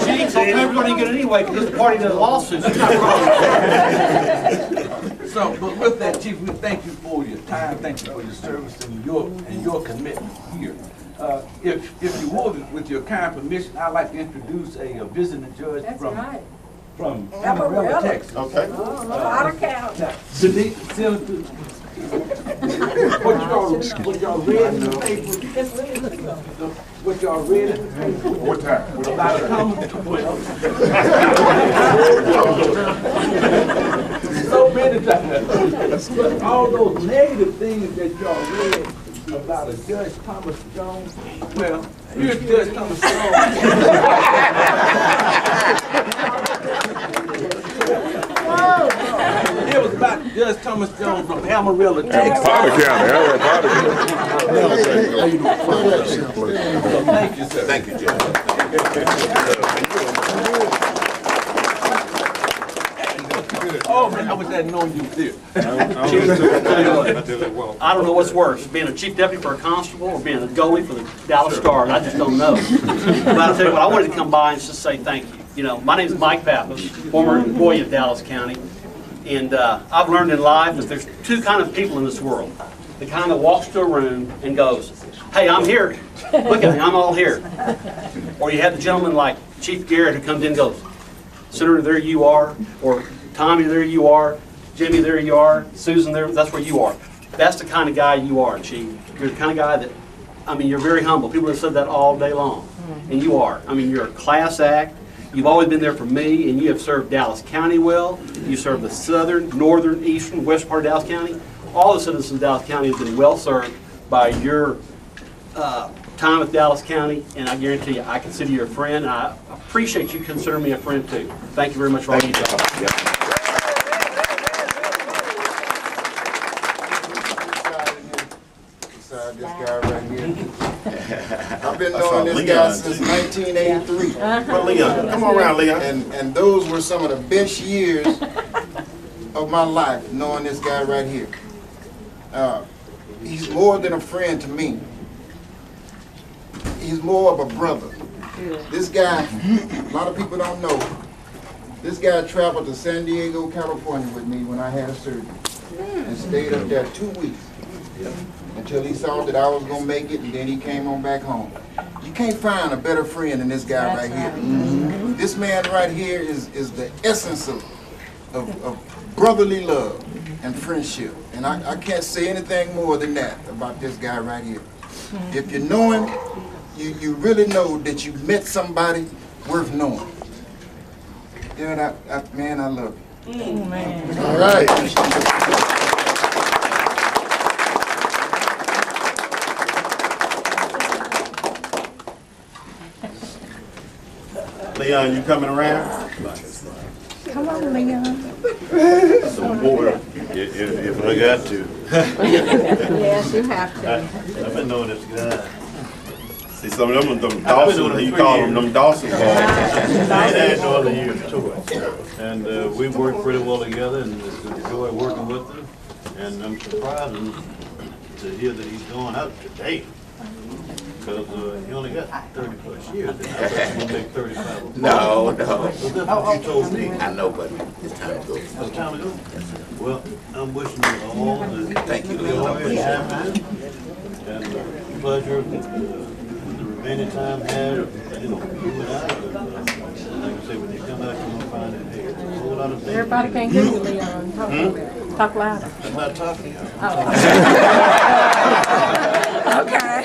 Chief, so everybody get it anyway because the party does lawsuits. It's not a problem. So, but with that, Chief, we thank you for your time, thank you for your service and your commitment here. If you would, with your kind permission, I'd like to introduce a visiting judge from Amarillo, Texas. Okay. Out of count. What y'all read in the paper? What y'all read in the paper? What time? About a common so many times. But all those negative things that y'all read about a Judge Thomas Jones, well, here's Judge Thomas Jones. It was about Judge Thomas Jones from Amarillo, Texas. Potter County. All right, Potter County. Thank you, sir. Thank you, Judge. Oh, man, I wish I'd known you were there. I don't know what's worse, being a chief deputy for a constable or being a goalie for the Dallas Stars. I just don't know. But I'll tell you what, I wanted to come by and just say thank you. You know, my name is Mike Pappas, former employee of Dallas County. And I've learned in life that there's two kind of people in this world. The kind that walks to a room and goes, hey, I'm here. Look at me, I'm all here. Or you have the gentleman like Chief Garrett who comes in and goes, Senator, there you are. Or Tommy, there you are. Jimmy, there you are. Susan, there, that's where you are. That's the kind of guy you are, Chief. You're the kind of guy that, I mean, you're very humble. People have said that all day long. And you are. I mean, you're a class act. You've always been there for me, and you have served Dallas County well. You served the southern, northern, eastern, west part of Dallas County. All the citizens of Dallas County have been well served by your time at Dallas County, and I guarantee you, I consider you a friend, and I appreciate you considering me a friend too. Thank you very much for all you do. Beside this guy right here. I've been knowing this guy since 1983. Well, Leon, come on around, Leon. And those were some of the best years of my life, knowing this guy right here. He's more than a friend to me. He's more of a brother. This guy, a lot of people don't know, this guy traveled to San Diego, California with me when I had a surgery and stayed up there 2 weeks until he saw that I was going to make it, and then he came on back home. You can't find a better friend than this guy right here. This man right here is the essence of brotherly love and friendship. And I can't say anything more than that about this guy right here. If you know him, you really know that you met somebody worth knowing. Yeah, man, I love you. Man. All right. Leon, you coming around? Come on, Leon. Some more, if I got to. Yes, you have to. I've been knowing this guy. See, some of them Dawson, you call them Dawson boys. They had no other years to it. And we worked pretty well together and enjoy working with them. And I'm surprised to hear that he's going out today. Because he only got 30 plus years. He's going to make 35. No. So that's what you told me. I know, but it's time to go. It's time to go? Well, I'm wishing you all the Thank you, joy Leon. and happiness and pleasure the remaining time had, you know, you and I. Like I say, when you come out, you're going to find it here. A whole lot of things. Everybody can't hear you, Leon. Talk louder. I'm not talking to you. Okay.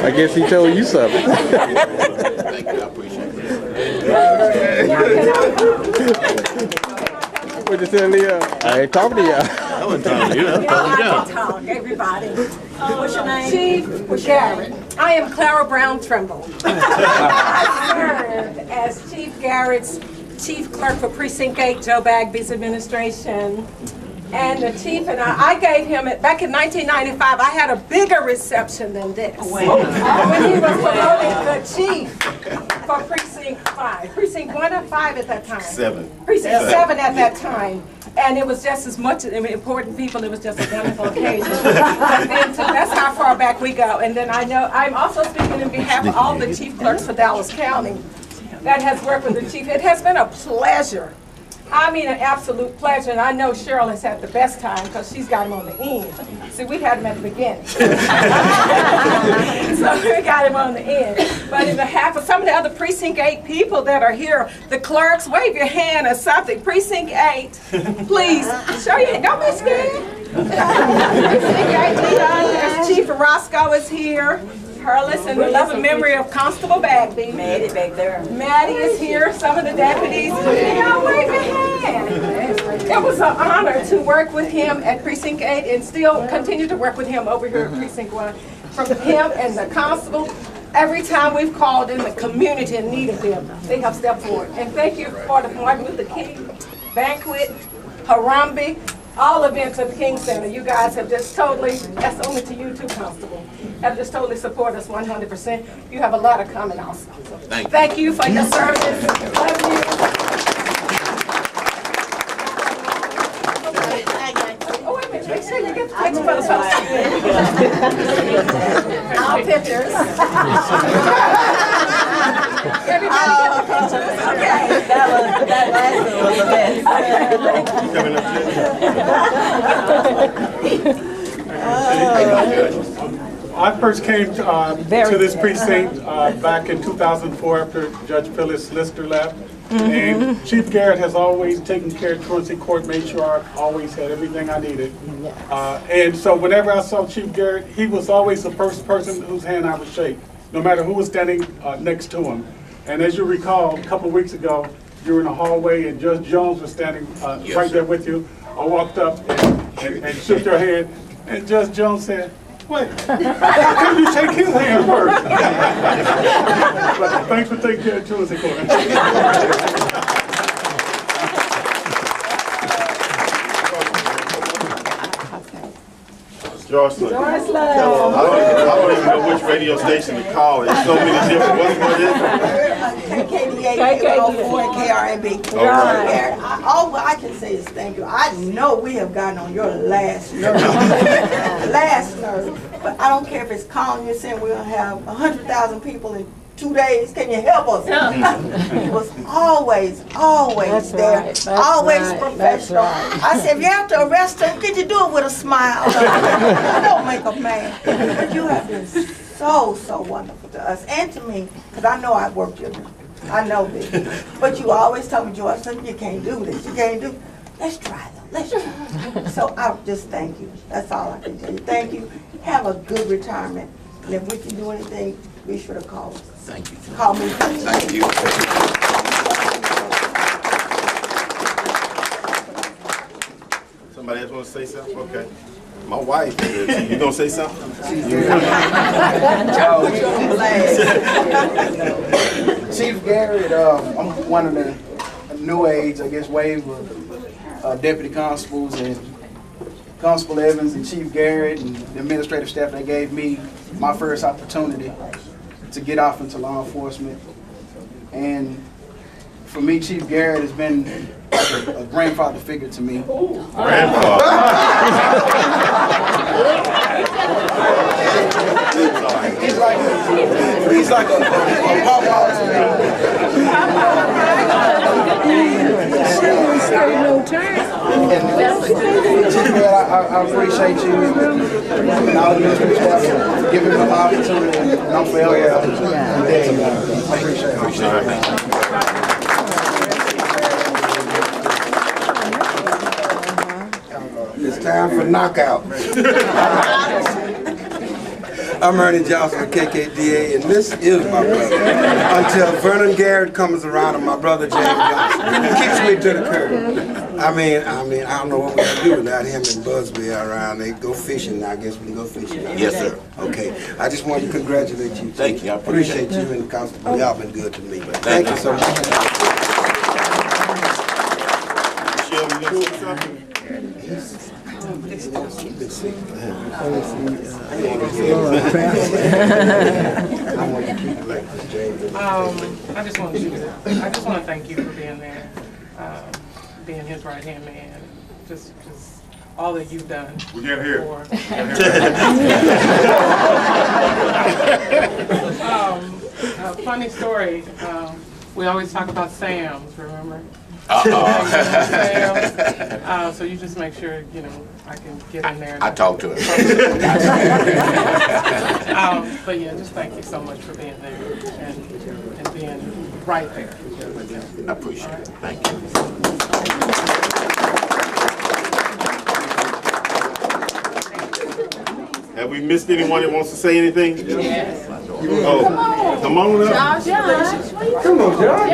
I guess he told you something. Thank you, I appreciate it. What you say, Leo? I ain't talking to y'all. I wasn't talking to you. I was talking to I you. can talk, everybody. What's your name? Chief Garrett. I am Clara Brown Trimble. I served as Chief Garrett's Chief Clerk for Precinct 8, Joe Bagby's administration. And the chief and I gave him, back in 1995, I had a bigger reception than this. When he was promoted the chief for Precinct precinct 5, precinct 1 or 5 at that time? 7. Precinct 7 at that time. And it was just as much important people, it was just a wonderful occasion. But then, so that's how far back we go. And then I know, I'm also speaking on behalf of all the chief clerks for Dallas County that has worked with the chief. It has been a pleasure. I mean, an absolute pleasure, and I know Cheryl has had the best time because she's got him on the end. See, we had him at the beginning. So we got him on the end. But in behalf of some of the other Precinct 8 people that are here, the clerks, wave your hand or something. Precinct 8, please, show your hand. Don't be scared. Precinct 8, Chief Roscoe is here. Perlis in the loving memory of Constable Bagby. Maddie back there. Maddie is here, some of the deputies. Y'all wave your hand. It was an honor to work with him at Precinct 8 and still continue to work with him over here at Precinct 1. From him and the constable, every time we've called in the community in need of them, they have stepped forward. And thank you for the Martin Luther King banquet, Harambe, all events at the King Center. You guys have just totally, that's only to you too, Constable, have just totally supported us 100%. You have a lot of coming also. So thank you for your service. Love you. Oh, wait a minute, make sure you get the picture for the post. All pictures. Everybody get the pictures. Okay. That last one was the best. I first came to this precinct back in 2004 after Judge Phyllis Lister left. And Chief Garrett has always taken care of Truancy Court, made sure I always had everything I needed. And so whenever I saw Chief Garrett, he was always the first person whose hand I would shake, no matter who was standing next to him. And as you recall, a couple of weeks ago, you were in the hallway and Judge Jones was standing right there with you. I walked up and shook your hand, and Judge Jones said, "Wait, why couldn't you shake his hand first?" But thanks for taking care of Truancy Court. Jocelyn. I don't even know which radio station to call. There's so many different. What is it? KKDA, K104, and KRAB. Right. All I can say is thank you. I know we have gotten on your last nerve. Last nerve. But I don't care if it's calling you saying we're going to have 100,000 people in 2 days. Can you help us? He was always That's there. right. Always professional. I said, if you have to arrest him, could you do it with a smile? Don't make a man. But you have been so wonderful to us and to me, because I know I've worked you. I know this. But you always tell me, George, you can't do this. You can't do. Let's try though. Let's try. So I just thank you. That's all I can tell you. Thank you. Have a good retirement. And if we can do anything, be sure to call us. Thank you. Call me. Thank you. Somebody else want to say something? Okay. My wife, you gonna say something? Chief Garrett, I'm one of the new age, I guess, wave of deputy constables, and Constable Evans and Chief Garrett and the administrative staff that gave me my first opportunity to get off into law enforcement. And for me, Chief Garrett has been like a grandfather figure to me. Grandfather. He's like a papa to me. And Chief Garrett, I appreciate you and all the administrative staff for giving me my opportunity, and I'm forever indebted to you. I appreciate it. It's time for knockout. I'm Ernie Johnson with KKDA, and this is my brother. Until Vernon Garrett comes around and my brother James Johnson keeps me to the curb. I mean, I don't know what we're gonna do without him and Busby around. They go fishing. I guess we can go fishing. Yes, sir. Okay. I just want to congratulate you. Thank you. I appreciate you and Constable. Y'all been good to me. Thank you so much. Michelle, you gonna say something? I just want to thank you for being there, being his right-hand man, just all that you've done. We can't hear. Funny story. We always talk about Sam's, remember? Sam's. So you just make sure, you know, I can get in there. I talked to him. But yeah, just thank you so much for being there and being right there. I appreciate it. Thank you. Have we missed anyone that wants to say anything? Yes. Oh, come on up. Come on, Josh.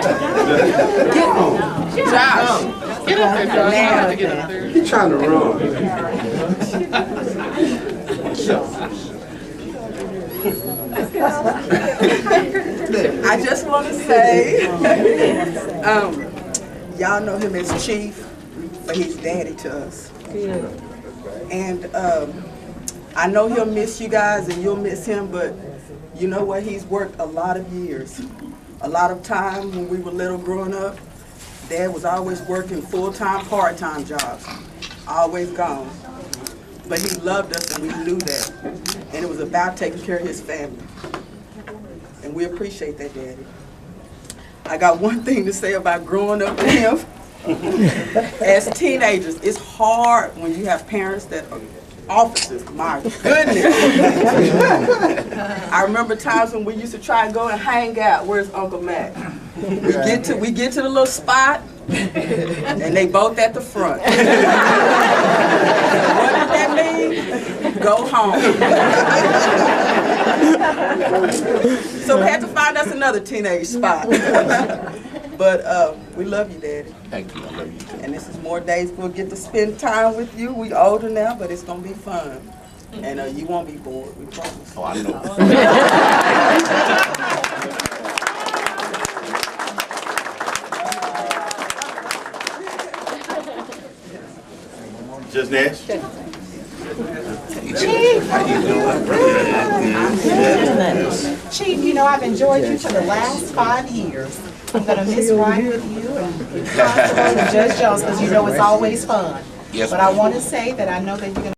Josh. Get up there, Josh. You have to get up there. He's trying to run. I just want to say, y'all know him as Chief, but he's daddy to us. And I know he'll miss you guys and you'll miss him, but you know what? He's worked a lot of years. A lot of time when we were little growing up, Dad was always working full-time, part-time jobs. Always gone. But he loved us and we knew that. And it was about taking care of his family. And we appreciate that, Daddy. I got one thing to say about growing up with him. As teenagers, it's hard when you have parents that are officers. My goodness. I remember times when we used to try and go and hang out. Where's Uncle Matt? We get to the little spot, and they both at the front. What did that mean? Go home. So we had to find us another teenage spot. But we love you, Daddy. Thank you. I love you too. And this is more days we'll get to spend time with you. We older now, but it's gonna be fun. And you won't be bored, we promise. Oh, I know. Just Nash? Chief, you know, I've enjoyed you for the last 5 years. I'm going to miss riding with you and Constable and Judge Jones because you know it's always fun. Yes, but I want to say that I know that you're going to